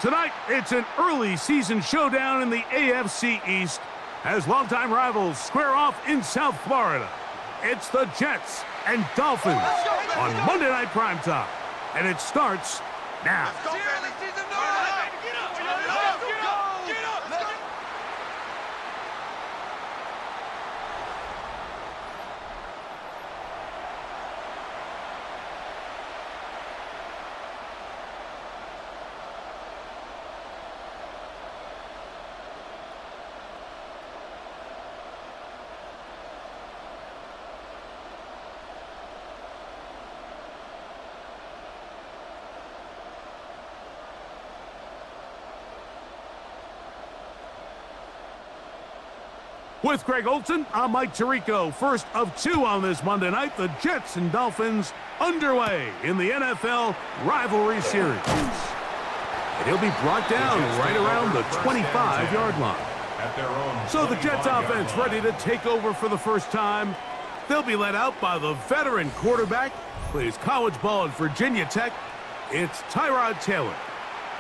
Tonight, it's an early season showdown in the AFC East as longtime rivals square off in South Florida. It's the Jets and Dolphins on Monday Night Primetime, and it starts now. With Greg Olson, I'm Mike Tirico. First of two on this Monday night, the Jets and Dolphins underway in the NFL Rivalry Series. And he'll be brought down right around the 25-yard line. So the Jets offense ready to take over for the first time. They'll be led out by the veteran quarterback, plays college ball at Virginia Tech. It's Tyrod Taylor.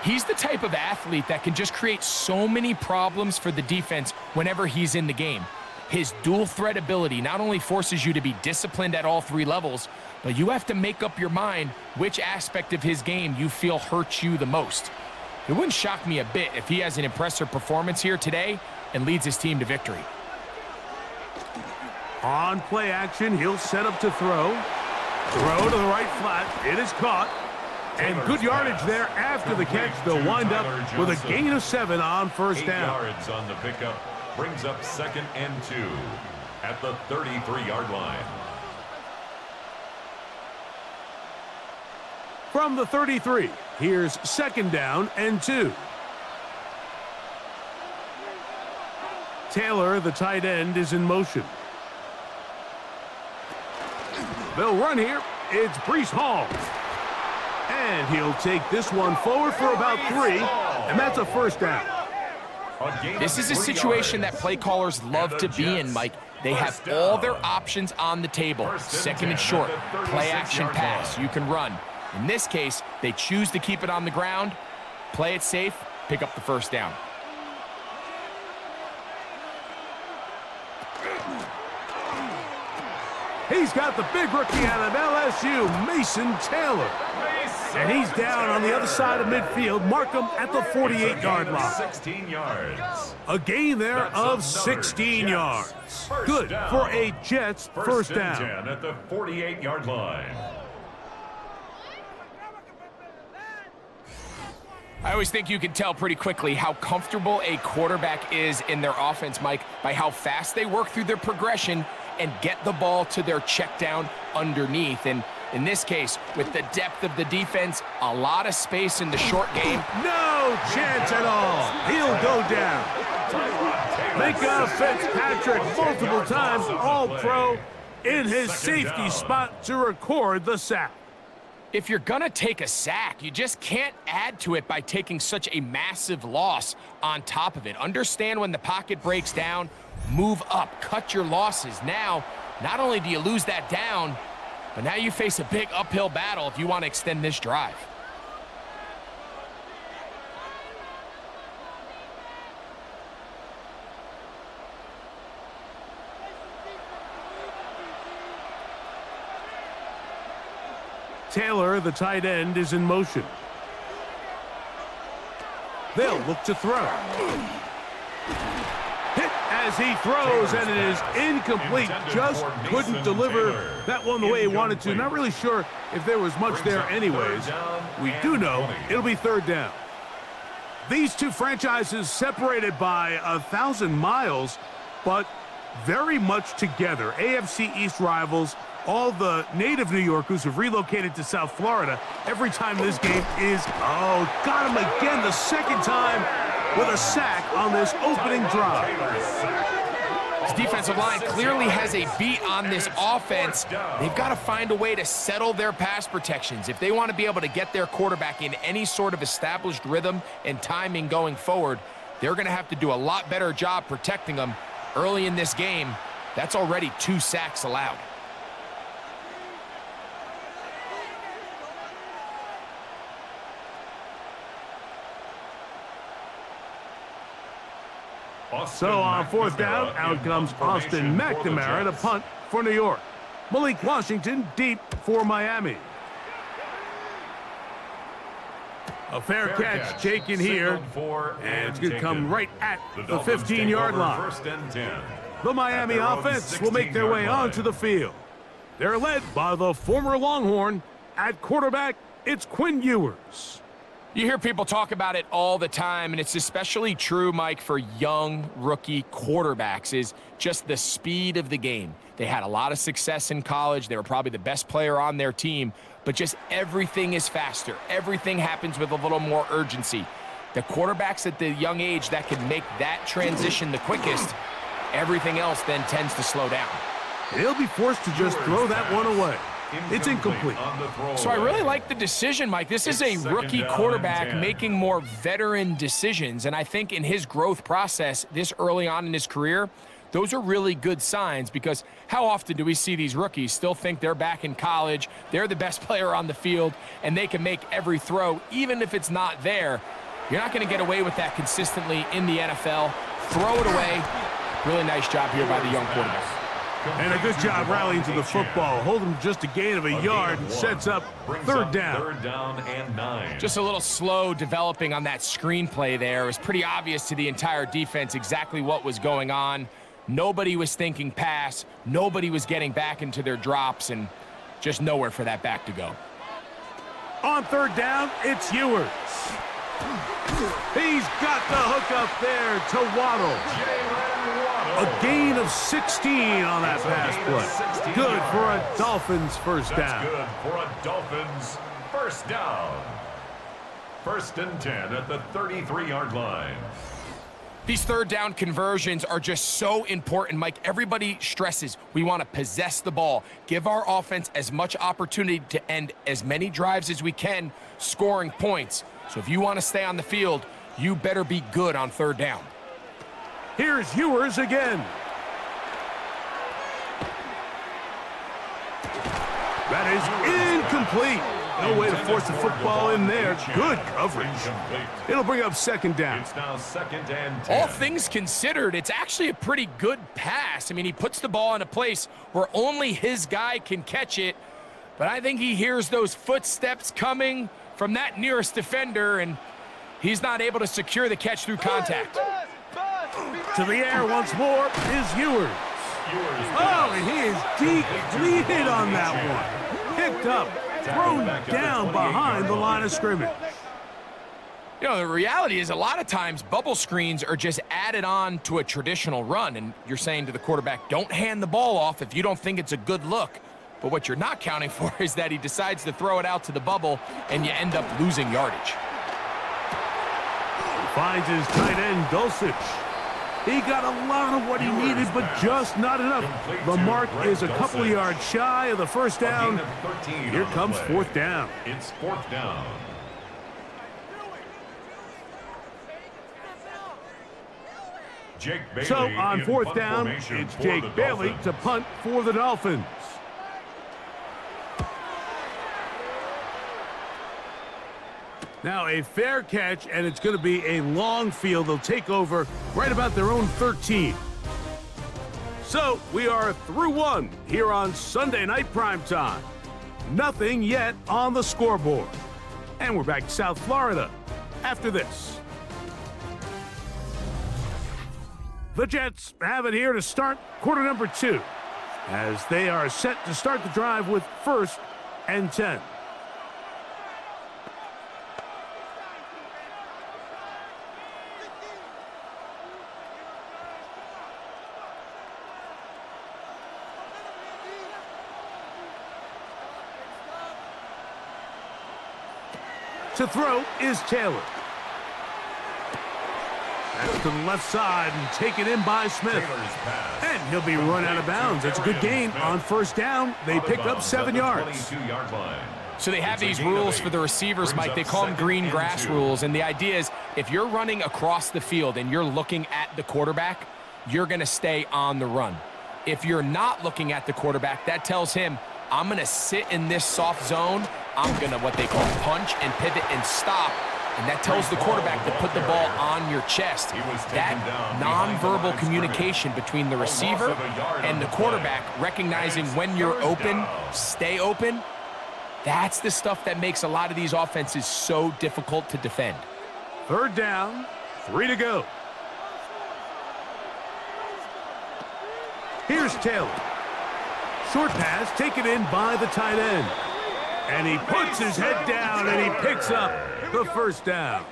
He's the type of athlete that can just create so many problems for the defense whenever he's in the game. His dual threat ability not only forces you to be disciplined at all three levels, but you have to make up your mind which aspect of his game you feel hurts you the most. It wouldn't shock me a bit if he has an impressive performance here today and leads his team to victory. On play action, he'll set up to throw. Throw to the right flat. It is caught. And good yardage there after the catch. They'll wind up with a gain of 7 on first down. 8 yards on the pickup brings up 2nd and 2 at the 33-yard line. From the 33, here's 2nd down and 2. Taylor, the tight end, is in motion. They'll run here. It's Breece Hall. And he'll take this one forward for about 3, and that's a first down. This is a situation that play callers love to be in, Mike. They have all their options on the table. 2nd and short, play action pass, you can run. In this case, they choose to keep it on the ground, play it safe, pick up the first down. He's got the big rookie out of LSU, Mason Taylor. And he's down on the other side of midfield. Mark him at the 48-yard line. 16 yards. A gain there of 16 yards. Good for a Jets first down. 10 at the 48-yard line. I always think you can tell pretty quickly how comfortable a quarterback is in their offense, Mike, by how fast they work through their progression and get the ball to their check down underneath. And in this case, with the depth of the defense, a lot of space in the short game. No chance at all. He'll go down. Micah Fitzpatrick multiple times All-Pro in his safety spot to record the sack. If you're gonna take a sack, you just can't add to it by taking such a massive loss on top of it. Understand when the pocket breaks down, move up, cut your losses. Now, not only do you lose that down, but now you face a big uphill battle if you want to extend this drive. Taylor, the tight end, is in motion. They'll look to throw. Hit as he throws, and it is incomplete. Just couldn't deliver that one the way he wanted to. Not really sure if there was much there anyways. We do know it'll be 3rd down. These two franchises separated by 1,000 miles, but very much together. AFC East rivals. All the native New Yorkers have relocated to South Florida. Every time this game is, got him again the 2nd time with a sack on this opening drive. This defensive line clearly has a beat on this offense. They've got to find a way to settle their pass protections. If they want to be able to get their quarterback in any sort of established rhythm and timing going forward, they're going to have to do a lot better job protecting them early in this game. That's already 2 sacks allowed. So on fourth down, out comes Austin McNamara to punt for New York. Malik Washington deep for Miami. A fair catch taken here, and it's going to come right at the 15-yard line. The Miami offense will make their way onto the field. They're led by the former Longhorn. At quarterback, it's Quinn Ewers. You hear people talk about it all the time, and it's especially true, Mike, for young rookie quarterbacks, is just the speed of the game. They had a lot of success in college. They were probably the best player on their team, but just everything is faster. Everything happens with a little more urgency. The quarterbacks at the young age that can make that transition the quickest, everything else then tends to slow down. He'll be forced to just throw that one away. It's incomplete. So I really like the decision, Mike. This is a rookie quarterback making more veteran decisions, and I think in his growth process this early on in his career, those are really good signs, because how often do we see these rookies still think they're back in college, they're the best player on the field, and they can make every throw, even if it's not there? You're not going to get away with that consistently in the NFL. Throw it away. Really nice job here by the young quarterback. And a good job rallying to the football. Hold him just a gain of a yard and sets up third down. Third down and 9. Just a little slow developing on that screenplay there. It was pretty obvious to the entire defense exactly what was going on. Nobody was thinking pass. Nobody was getting back into their drops, and just nowhere for that back to go. On third down, it's Ewers. He's got the hook up there to Waddle. A gain of 16 on that pass play. Good for a Dolphins first down. Good for a Dolphins first down. First and 10 at the 33-yard line. These third down conversions are just so important, Mike. Everybody stresses we want to possess the ball, give our offense as much opportunity to end as many drives as we can, scoring points. So if you want to stay on the field, you better be good on third down. Here's Ewers again. That is incomplete. No way to force the football in there. Good coverage. It'll bring up second down. It's now second and 10. All things considered, it's actually a pretty good pass. I mean, he puts the ball in a place where only his guy can catch it, but I think he hears those footsteps coming from that nearest defender, and he's not able to secure the catch through contact. To the air once more is Ewers. Oh, and he is depleted on that one. Picked up, thrown down behind the line of scrimmage. You know, the reality is a lot of times bubble screens are just added on to a traditional run, and you're saying to the quarterback, don't hand the ball off if you don't think it's a good look. But what you're not counting for is that he decides to throw it out to the bubble, and you end up losing yardage. Finds his tight end, Dulcich. He got a lot of what he needed, but just not enough. The mark is a couple yards shy of the first down. Here comes fourth down. It's fourth down. So on fourth down, it's Jake Bailey to punt for the Dolphins. Now a fair catch, and it's going to be a long field. They'll take over right about their own 13. So we are through one here on Sunday Night Primetime. Nothing yet on the scoreboard. And we're back to South Florida after this. The Jets have it here to start quarter number 2, as they are set to start the drive with first and 10. To throw is Taylor. That's to the left side and taken in by Smith. And he'll be run out of bounds. It's a good gain on first down. They pick up 7 yards. So they have these rules for the receivers, Mike. They call them green grass rules. And the idea is if you're running across the field and you're looking at the quarterback, you're going to stay on the run. If you're not looking at the quarterback, that tells him, I'm going to sit in this soft zone. I'm going to what they call punch and pivot and stop. and that tells the quarterback to put the ball on your chest. That nonverbal communication between the receiver and the quarterback, recognizing when you're open, stay open, that's the stuff that makes a lot of these offenses so difficult to defend. Third down, 3 to go. Here's Taylor. Short pass taken in by the tight end. And he puts his head down and he picks up the first down.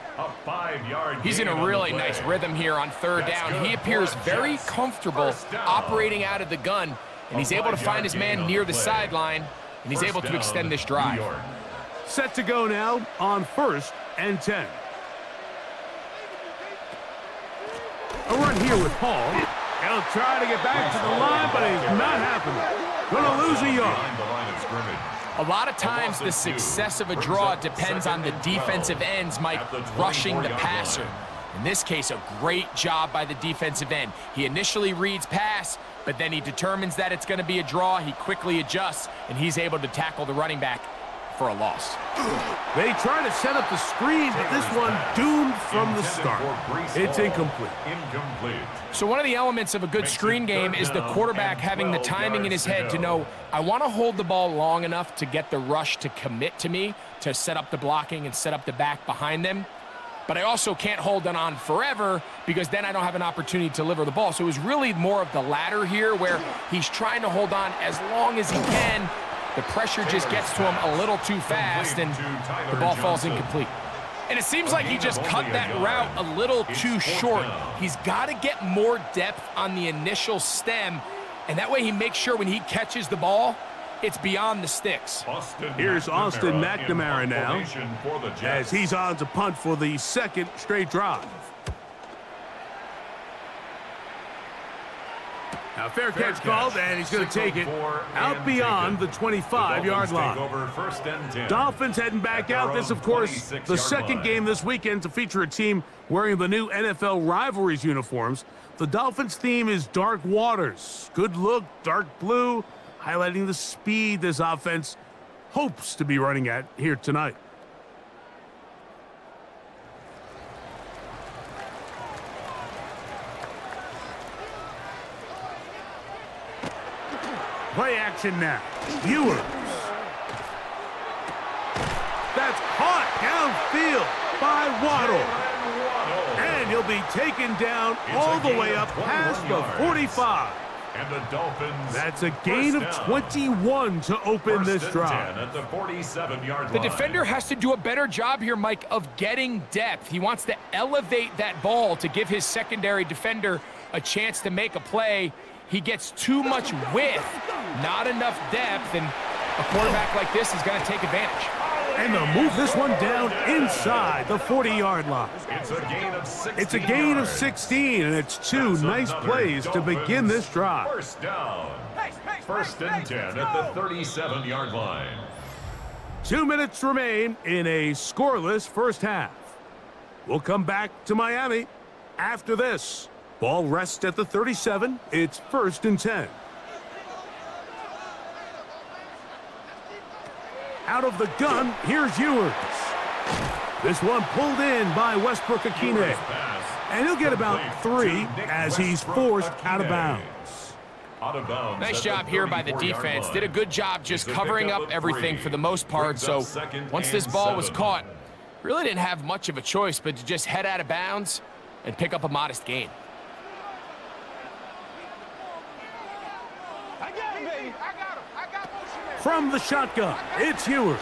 He's in a really nice rhythm here on third down. He appears very comfortable operating out of the gun, and he's able to find his man near the sideline, and he's able to extend this drive. Set to go now on 1st and 10. A run here with Hall. He'll try to get back to the line, but it's not happening. Gonna lose a yard. A lot of times the success of a draw depends on the defensive ends, Mike, rushing the passer. In this case, a great job by the defensive end. He initially reads pass, but then he determines that it's going to be a draw. He quickly adjusts, and he's able to tackle the running back for a loss. They try to set up the screen, but this one doomed from the start. It's incomplete. So one of the elements of a good screen game is the quarterback having the timing in his head to know, I want to hold the ball long enough to get the rush to commit to me, to set up the blocking and set up the back behind them. But I also can't hold it on forever because then I don't have an opportunity to deliver the ball. So it was really more of the latter here where he's trying to hold on as long as he can. The pressure just gets to him a little too fast, and the ball falls incomplete. And it seems like he just cut that route a little too short. He's got to get more depth on the initial stem, and that way he makes sure when he catches the ball, it's beyond the sticks. Here's Austin McNamara now, as he's on to punt for the second straight drive. Now, fair catch called, and he's going to take it out beyond the 25-yard line. Dolphins heading back out. This, of course, the second game this weekend to feature a team wearing the new NFL rivalries uniforms. The Dolphins theme is dark waters. Good look, dark blue, highlighting the speed this offense hopes to be running at here tonight. Play action now. Ewers. That's caught downfield by Waddle. And he'll be taken down all the way up past the 45. And the Dolphins. That's a gain of 21 to open this drive. At the 47-yard line. The defender has to do a better job here, Mike, of getting depth. He wants to elevate that ball to give his secondary defender a chance to make a play. He gets too much width, not enough depth, and a quarterback like this is going to take advantage. And they'll move this one down inside the 40-yard line. It's a gain of 16. It's a gain of 16, and it's two nice plays to begin this drive. First down. First and 10 at the 37-yard line. 2 minutes remain in a scoreless first half. We'll come back to Miami after this. Ball rests at the 37. It's 1st and 10. Out of the gun, here's Ewers. This one pulled in by Westbrook-Akine. And he'll get about 3 as he's forced out of bounds. Nice job here by the defense. Did a good job just covering up everything for the most part. So once this ball was caught, really didn't have much of a choice but to just head out of bounds and pick up a modest gain. From the shotgun, it's Ewers.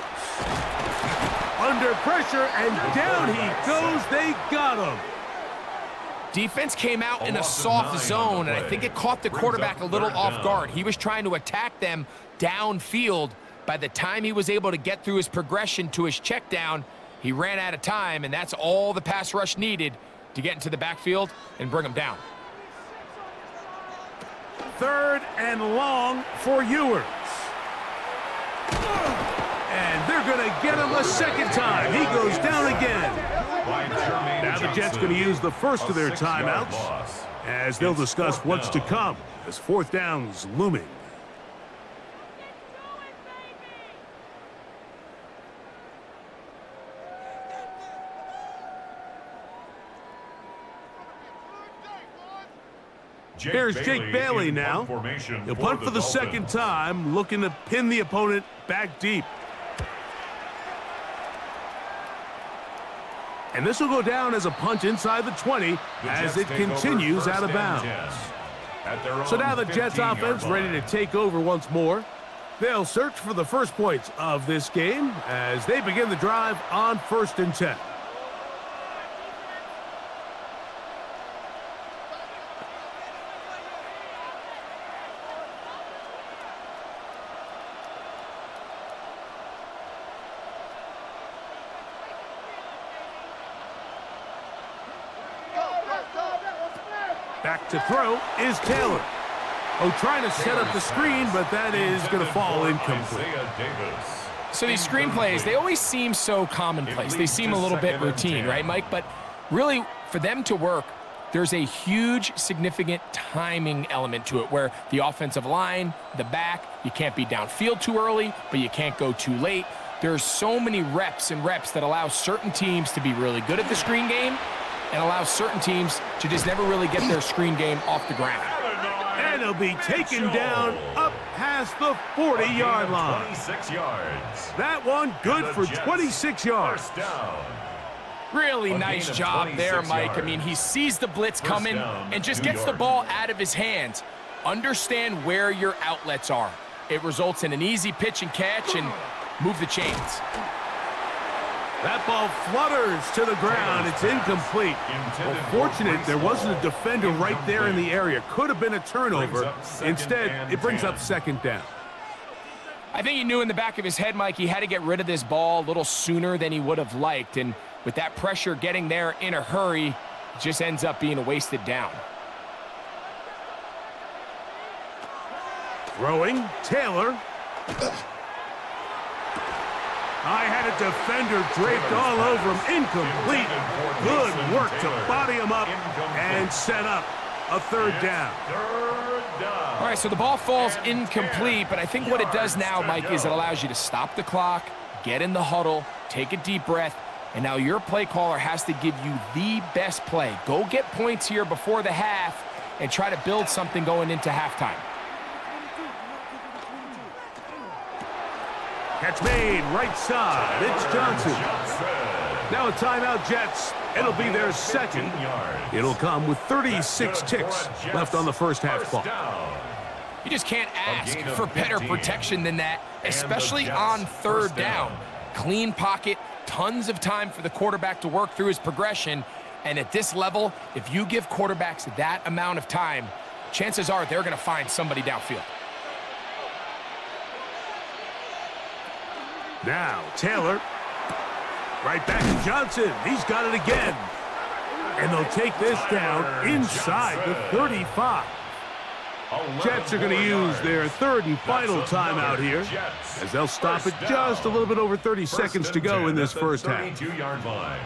Under pressure, and down he goes. They got him. Defense came out in a soft zone, and I think it caught the quarterback a little off guard. He was trying to attack them downfield. By the time he was able to get through his progression to his check down, he ran out of time, and that's all the pass rush needed to get into the backfield and bring him down. 3rd and long for Ewers. And they're going to get him a second time. He goes down again. Now the Jets going to use the first of their timeouts as they'll discuss what's to come as 4th down's looming. Here's Jake Bailey now. He'll punt for the second time, looking to pin the opponent back deep. And this will go down as a punt inside the 20 as it continues out of bounds. So now the Jets offense ready to take over once more. They'll search for the first points of this game as they begin the drive on 1st and 10. Back to throw is Taylor. Oh, trying to set up the screen, but that is going to fall incomplete. So these screen plays, they always seem so commonplace. They seem a little bit routine, right, Mike? But really, for them to work, there's a huge, significant timing element to it where the offensive line, the back, you can't be downfield too early, but you can't go too late. There's so many reps and reps that allow certain teams to be really good at the screen game and allow certain teams to just never really get their screen game off the ground. And he'll be taken down up past the 40-yard line. 26 yards. That one good for 26 yards. First down. Really nice job there, Mike. I mean, he sees the blitz coming and just gets the ball out of his hands. Understand where your outlets are. It results in an easy pitch and catch and move the chains. That ball flutters to the ground. It's incomplete. Well, fortunate there wasn't a defender right there in the area. Could have been a turnover. Instead, it brings up 2nd down. I think he knew in the back of his head, Mike, he had to get rid of this ball a little sooner than he would have liked. And with that pressure getting there in a hurry, it just ends up being a wasted down. Throwing, Taylor. I had a defender draped all over him. Incomplete. Good work to body him up and set up a 3rd down. All right, so the ball falls incomplete, but I think what it does now, Mike, is it allows you to stop the clock, get in the huddle, take a deep breath, and now your play caller has to give you the best play. Go get points here before the half and try to build something going into halftime. Catch made, right side. It's Johnson. Now a timeout, Jets. It'll be their 2nd. It'll come with 36 ticks left on the first half clock. You just can't ask for better protection than that, especially on 3rd down. Clean pocket, tons of time for the quarterback to work through his progression. And at this level, if you give quarterbacks that amount of time, chances are they're going to find somebody downfield. Now, Taylor. Right back to Johnson. He's got it again. And they'll take this down inside the 35. Jets are going to use their 3rd and final timeout here, as they'll stop it just a little bit over 30 seconds to go in this first half. 32-yard line.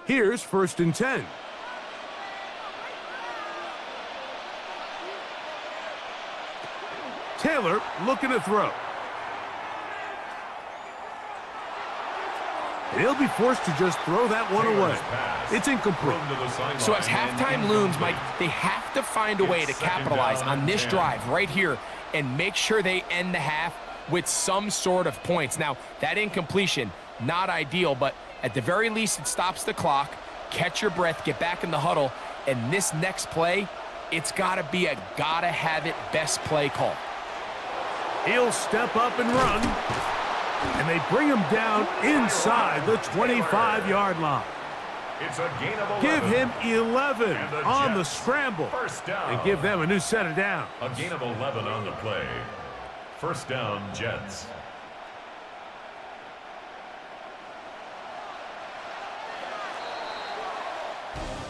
Here's 1st and 10. Taylor looking to throw. And he'll be forced to just throw that one away. It's incomplete. So as halftime looms, Mike, they have to find a way to capitalize on this drive right here and make sure they end the half with some sort of points. Now, that incompletion, not ideal, but at the very least, it stops the clock. Catch your breath, get back in the huddle, and this next play, it's got to be a gotta-have-it best play call. He'll step up and run, and they bring him down inside the 25-yard line. It's a gain of 11. Give him 11 on the scramble, First down. and give them a new set of downs. A gain of 11 on the play. First down, Jets.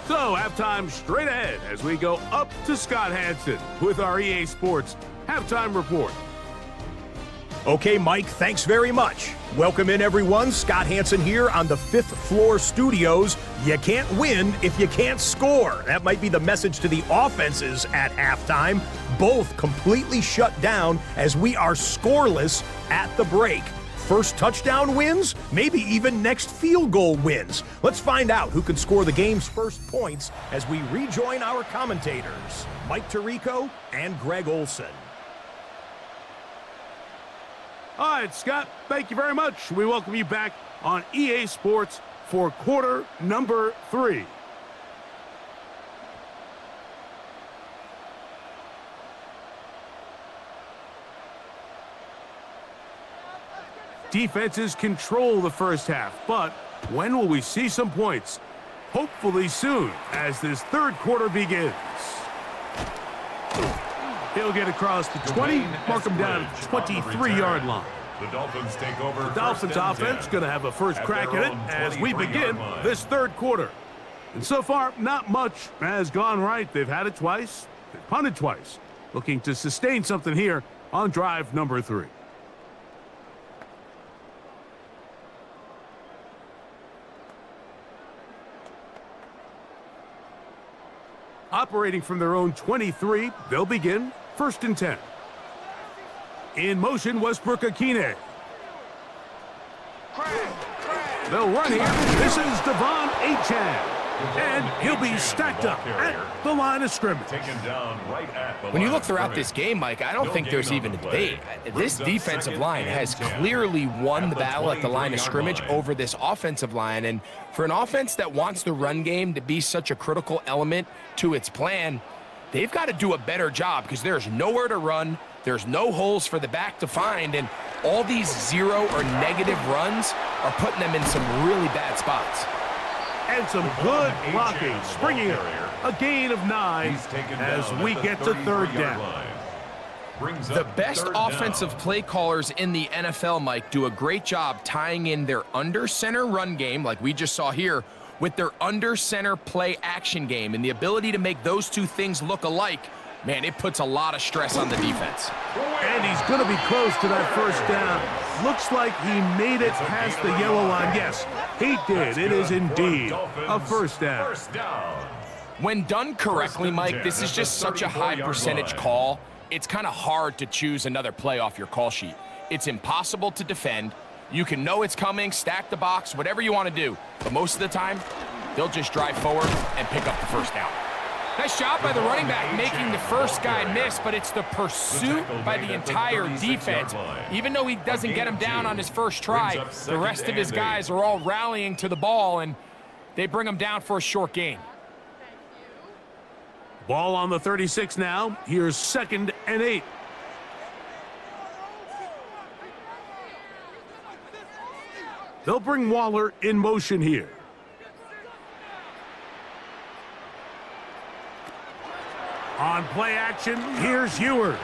So, halftime straight ahead as we go up to Scott Hanson with our EA Sports Halftime Report. Okay, Mike, thanks very much. Welcome in, everyone. Scott Hanson here on the 5th floor studios. You can't win if you can't score. That might be the message to the offenses at halftime. Both completely shut down as we are scoreless at the break. first touchdown wins? Maybe even next field goal wins. Let's find out who can score the game's first points as we rejoin our commentators, Mike Tirico and Greg Olson. All right, Scott, thank you very much. We welcome you back on EA Sports for quarter number 3. Defenses control the first half, but when will we see some points? Hopefully soon, as this third quarter begins. He'll get across the 20, mark him down at the 23-yard line. The Dolphins take over. The Dolphins offense going to have a first crack at it as we begin this third quarter. And so far, not much has gone right. They've had it twice, they've punted twice. Looking to sustain something here on drive number 3. Operating from their own 23, they'll begin 1st and 10. In motion, Westbrook-Akine. They'll run here. This is Devon Achane. And he'll be stacked up at the line of scrimmage. When you look throughout this game, Mike, I don't think there's even a debate. This defensive line has clearly won the battle at the line of scrimmage over this offensive line. And for an offense that wants the run game to be such a critical element to its plan, they've got to do a better job because there's nowhere to run. There's no holes for the back to find. And all these 0 or negative runs are putting them in some really bad spots. And some good blocking, springing it. A gain of 9 as we get to third down. The best offensive play callers in the NFL, Mike, do a great job tying in their under-center run game, like we just saw here, with their under-center play action game. And the ability to make those two things look alike, man, it puts a lot of stress on the defense. And he's going to be close to that first down. Looks like he made it past the yellow line. Yes, he did. It is indeed a first down. When done correctly, Mike, this is just such a high percentage call. It's kind of hard to choose another play off your call sheet. It's impossible to defend. You can know it's coming, stack the box, whatever you want to do. But most of the time, they'll just drive forward and pick up the first down. Nice job by the running back making the first guy miss, but it's the pursuit by the entire defense. Even though he doesn't get him down on his first try, the rest of his guys are all rallying to the ball, and they bring him down for a short gain. Ball on the 36 now. Here's 2nd and 8. They'll bring Waller in motion here. On play action, here's Ewers.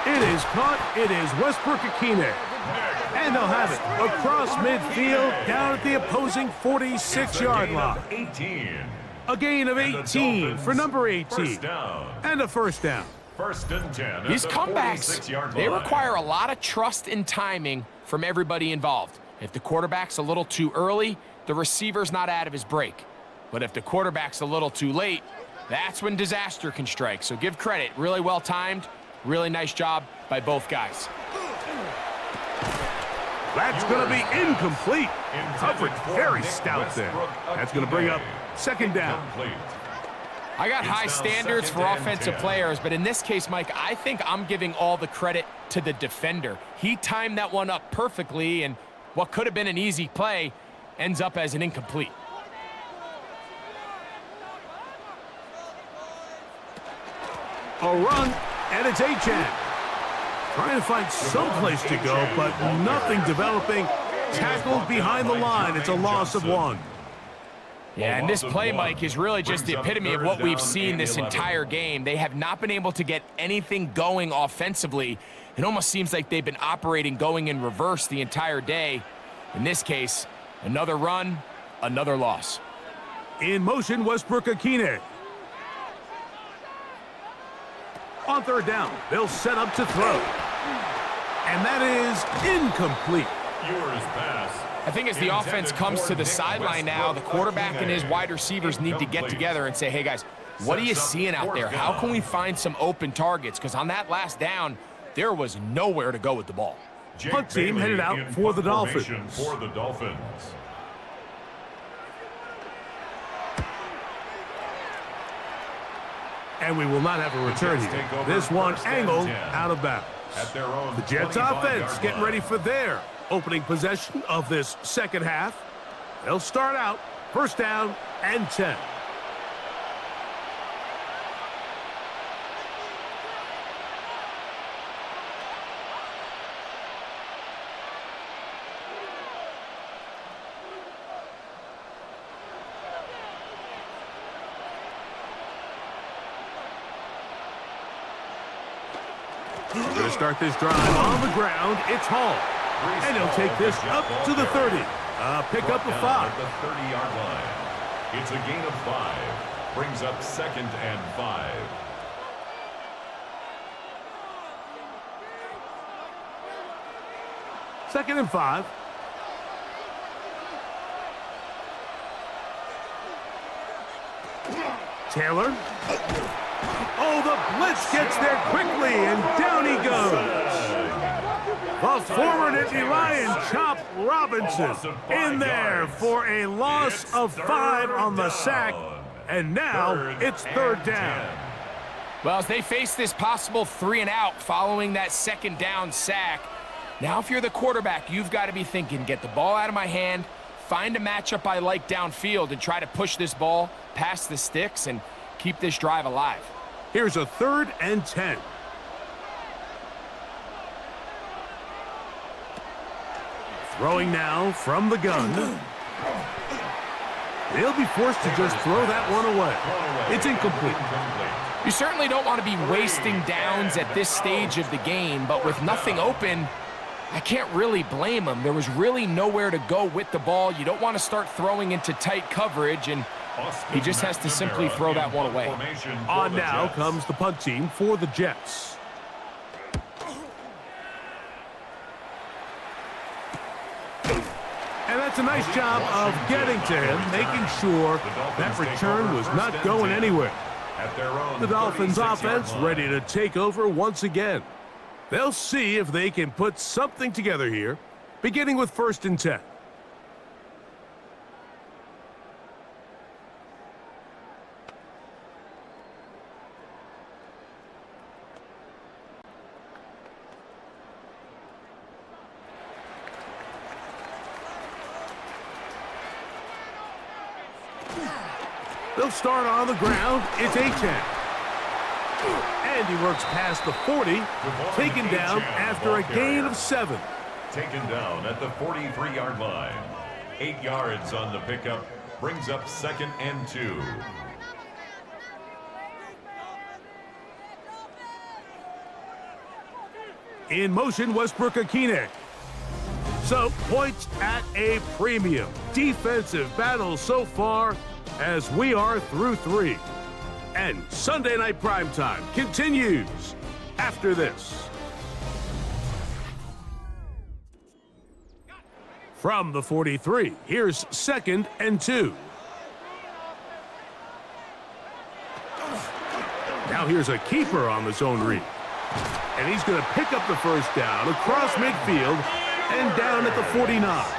It is caught. It is Westbrook-Akine. And they'll have it across midfield down at the opposing 46-yard line. A gain of 18 for number 18. And a first down. These comebacks, they require a lot of trust and timing from everybody involved. If the quarterback's a little too early, the receiver's not out of his break. But if the quarterback's a little too late, that's when disaster can strike. So give credit. Really well timed. Really nice job by both guys. That's going to be incomplete. Coverage very stout there. That's going to bring up 2nd down. I got high standards for offensive players, but in this case, Mike, I think I'm giving all the credit to the defender. He timed that one up perfectly, and what could have been an easy play ends up as an incomplete. A run, and it's Achane. Trying to find some place to go, but nothing developing. Tackled behind the line. It's a loss of 1. Yeah, and this play, Mike, is really just the epitome of what we've seen this entire game. They have not been able to get anything going offensively. It almost seems like they've been operating going in reverse the entire day. In this case, another run, another loss. In motion, Westbrook-Akine. On 3rd down, they'll set up to throw. And that is incomplete. I think as the offense comes to the sideline now, the quarterback and his wide receivers need to get together and say, hey, guys, what are you seeing out there? How can we find some open targets? Because on that last down, there was nowhere to go with the ball. Punt team headed out for the Dolphins. And we will not have a return here. This one angled out of bounds. The Jets offense getting ready for their opening possession of this second half. They'll start out first down and 10. Going to start this drive on the ground. It's Hall. And he'll take this up to the 30. Pick up a 5. At the 30-yard line. It's a gain of 5. Brings up 2nd and 5. Second and 5. Taylor. Oh, the blitz gets there quickly, and down he goes. The forward Nittany Lion, Chop Robinson, in there for a loss of 5 on the sack, and now it's third down. Well, as they face this possible 3-and-out following that second down sack, now if you're the quarterback, you've got to be thinking, get the ball out of my hand, find a matchup I like downfield, and try to push this ball past the sticks and keep this drive alive. Here's a 3rd and 10. Throwing now from the gun. They'll be forced to just throw that one away. It's incomplete. You certainly don't want to be wasting downs at this stage of the game, but with nothing open, I can't really blame him. There was really nowhere to go with the ball. You don't want to start throwing into tight coverage, and he just has to simply throw that one away. On now comes the punt team for the Jets. And that's a nice job of getting to him, making sure that return was not going anywhere. The Dolphins offense ready to take over once again. They'll see if they can put something together here, beginning with 1st and 10. They'll start on the ground. It's A-10. And he works past the 40, taken down after a gain of 7. Taken down at the 43-yard line. 8 yards on the pickup. Brings up 2nd and 2. In motion, Westbrook-Akine. So, points at a premium. Defensive battle so far as we are through 3. And Sunday Night Primetime continues after this. From the 43, here's 2nd and 2. Now here's a keeper on the zone read. And he's going to pick up the first down across midfield and down at the 49.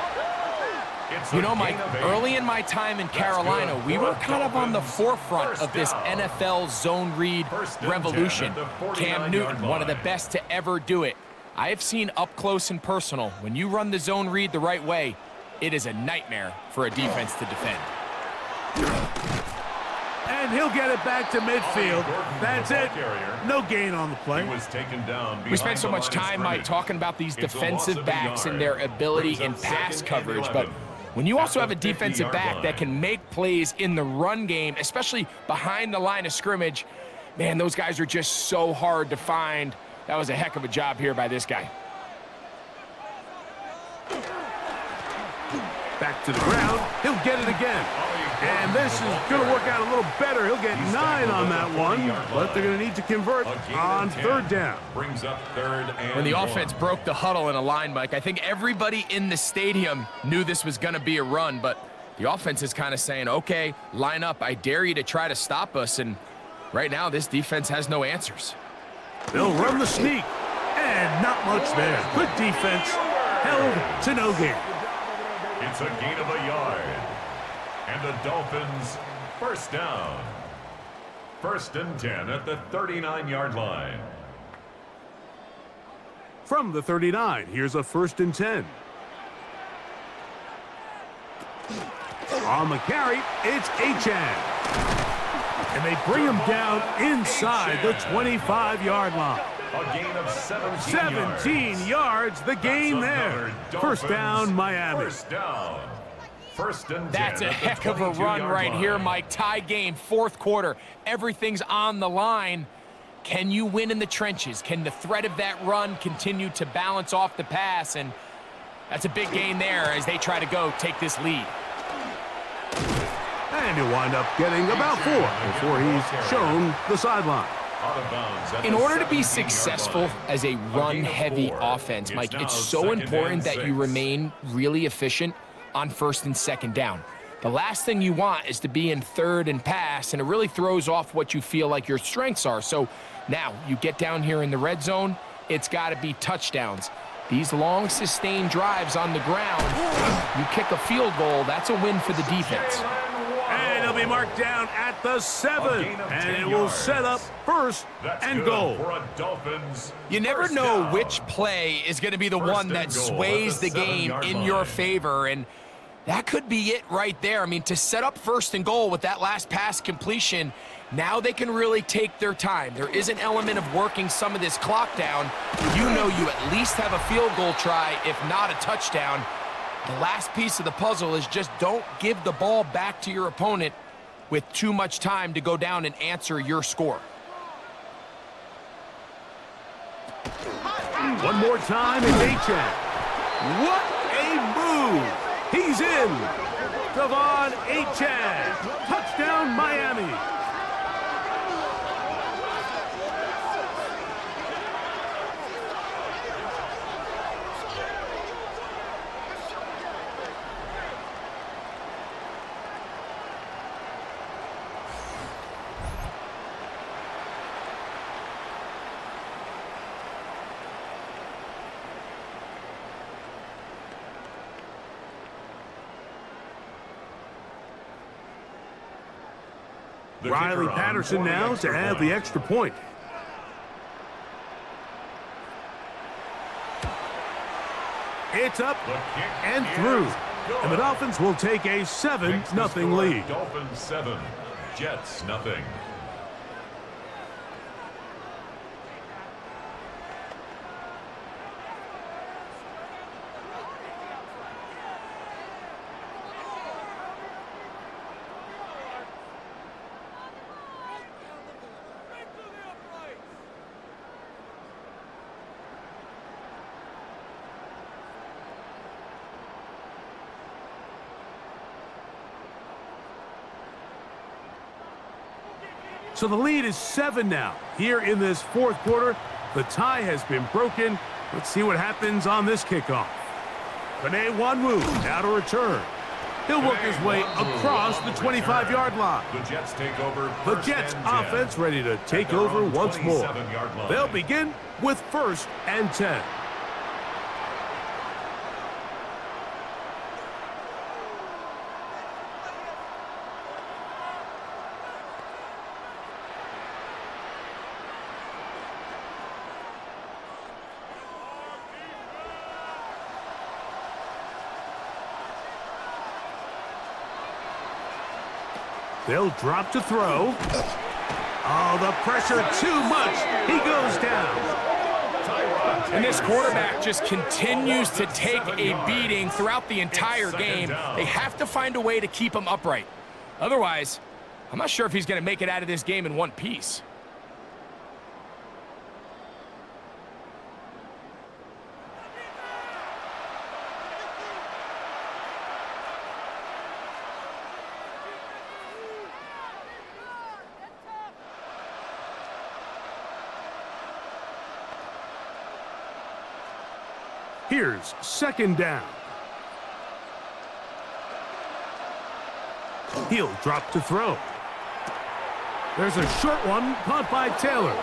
You know, Mike, early in my time in Carolina, we were kind of on the forefront of this NFL zone read revolution. Cam Newton, one of the best to ever do it. I have seen up close and personal, when you run the zone read the right way, it is a nightmare for a defense to defend. And he'll get it back to midfield. That's it. No gain on the play. We spent so much time, Mike, talking about these defensive backs and their ability in pass coverage, but when you also have a defensive back that can make plays in the run game, especially behind the line of scrimmage, man, those guys are just so hard to find. That was a heck of a job here by this guy. Back to the ground. He'll get it again. And this is going to work out a little better. He'll get 9 on that one, but they're going to need to convert on 3rd down. Brings up 3rd and When the offense broke the huddle in a line, Mike, I think everybody in the stadium knew this was going to be a run, but the offense is kind of saying, okay, line up. I dare you to try to stop us, and right now this defense has no answers. They'll run the sneak, And not much there. Good defense. Held to no gain. It's a gain of a yard. And the Dolphins first down. 1st and 10 at the 39-yard line. From the 39, here's a 1st and 10. On the carry, it's Achan. And they bring him down inside the 25-yard line. A gain of 17 yards, the gain there. First down, Miami. First down. 1st and 10. That's a heck of a run right here, Mike. Tie game, 4th quarter. Everything's on the line. Can you win in the trenches? Can the threat of that run continue to balance off the pass? And that's a big gain there as they try to take this lead. And he'll wind up getting about 4 before he's shown the sideline. In order to be successful as a run-heavy offense, Mike, it's so important that you remain really efficient on 1st and 2nd down. The last thing you want is to be in 3rd and pass, and it really throws off what you feel like your strengths are. So now you get down here in the red zone, it's got to be touchdowns. These long sustained drives on the ground, you kick a field goal, that's a win for the defense. And it'll be marked down at the 7, and it will set up 1st and goal. You never know which play is going to be the one that sways the game in your favor, and that could be it right there. I mean, to set up 1st and goal with that last pass completion, now they can really take their time. There is an element of working some of this clock down. You know you at least have a field goal try, if not a touchdown. The last piece of the puzzle is just don't give the ball back to your opponent with too much time to go down and answer your score. One more time, it's Achan. What a move! He's in. Devon Achan. Touchdown, Miami. Riley Patterson now to add the extra point. It's up and through. And the Dolphins will take a 7-0 lead. Dolphins 7, Jets nothing. So the lead is 7 now. Here in this 4th quarter, the tie has been broken. Let's see what happens on this kickoff. Penei Nwanwu now to return. He'll work his way across the 25-yard line. The Jets take over. The Jets offense ready to take over once more. They'll begin with 1st and 10. They'll drop to throw. Oh, the pressure too much. He goes down. And this quarterback just continues to take a beating throughout the entire game. They have to find a way to keep him upright. Otherwise, I'm not sure if he's going to make it out of this game in one piece. Here's 2nd down. He'll drop to throw. There's a short one caught by Taylor.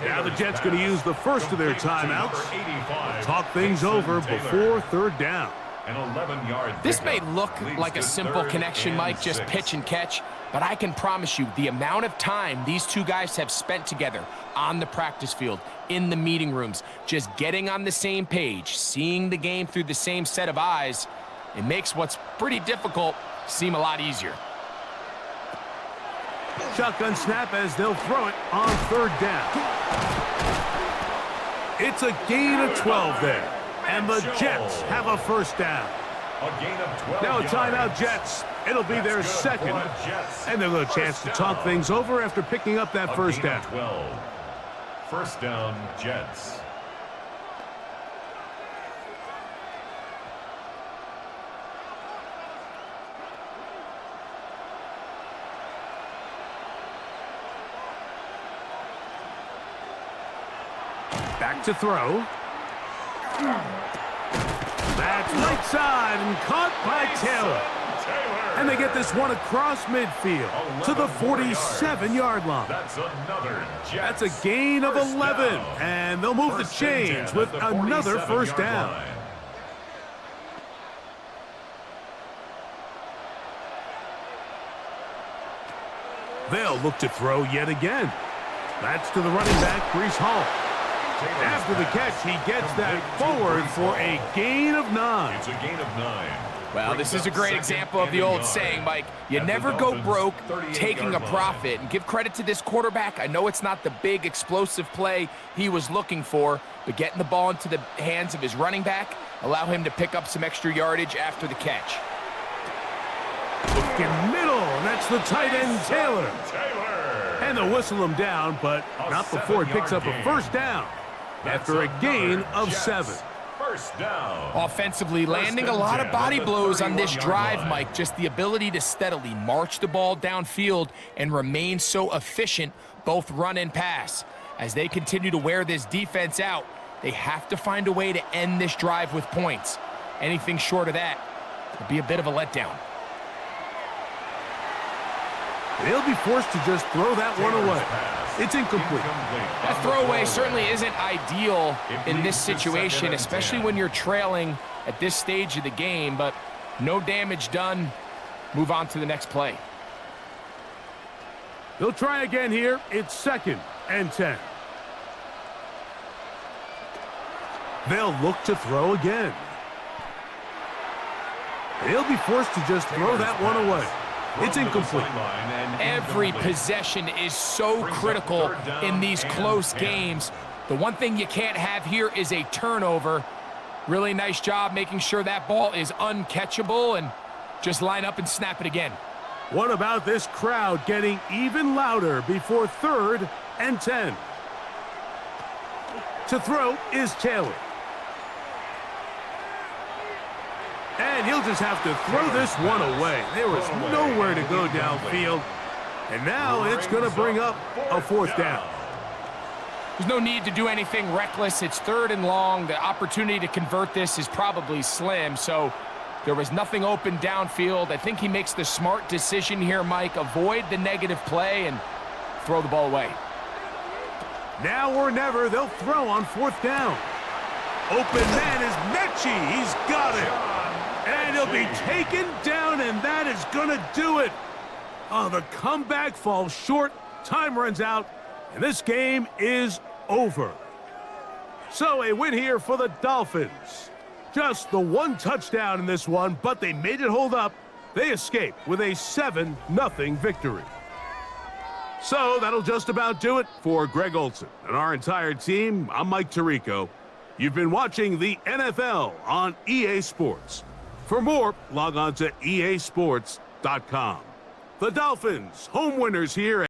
Now the Jets going to use the first of their timeouts. Talk things over before third down. An 11-yard. This may look like a simple connection, Mike, just pitch and catch, but I can promise you the amount of time these two guys have spent together on the practice field, in the meeting rooms, just getting on the same page, seeing the game through the same set of eyes, it makes what's pretty difficult seem a lot easier. Shotgun snap as they'll throw it on third down. It's a gain of 12 there. And the Jets have a first down. Now a timeout, Jets. It'll be their second. And they'll have a chance to talk things over after picking up that first down. First down, Jets. Back to throw. That's right side and caught by Taylor. And they get this one across midfield to the 47-yard line. That's a gain of 11. And they'll move the chains with another first down. They'll look to throw yet again. That's to the running back, Breece Hall. After the catch, he gets that forward for a gain of 9. It's a gain of 9. Well, this is a great example of the old saying, Mike, you never go broke taking a profit. And give credit to this quarterback. I know it's not the big explosive play he was looking for, but getting the ball into the hands of his running back allow him to pick up some extra yardage after the catch. Looking middle, and that's the tight end, Taylor. And they'll whistle him down, but not before he picks up a first down after a gain of 7. First down. Offensively, landing a lot of body blows on this drive, Mike. Just the ability to steadily march the ball downfield and remain so efficient, both run and pass. As they continue to wear this defense out, they have to find a way to end this drive with points. Anything short of that would be a bit of a letdown. They'll be forced to just throw that one away. It's incomplete. That throwaway certainly isn't ideal in this situation, especially when you're trailing at this stage of the game, but no damage done. Move on to the next play. They'll try again here. It's 2nd and 10. They'll look to throw again. They'll be forced to just throw that one away. It's incomplete. Every possession is so critical in these close games. The one thing you can't have here is a turnover. Really nice job making sure that ball is uncatchable, and just line up and snap it again. What about this crowd getting even louder before 3rd and 10? To throw is Taylor. And he'll just have to throw this one away. There was nowhere to go downfield. And now it's going to bring up a 4th down. There's no need to do anything reckless. It's 3rd and long. The opportunity to convert this is probably slim. So there was nothing open downfield. I think he makes the smart decision here, Mike. Avoid the negative play and throw the ball away. Now or never, they'll throw on 4th down. Open man is Mechie. He's got it. And he'll be taken down, and that is going to do it. Oh, the comeback falls short. Time runs out, and this game is over. So a win here for the Dolphins. Just the one touchdown in this one, but they made it hold up. They escaped with a 7-0 victory. So that'll just about do it for Greg Olson and our entire team. I'm Mike Tirico. You've been watching the NFL on EA Sports. For more, log on to easports.com. The Dolphins, home winners here.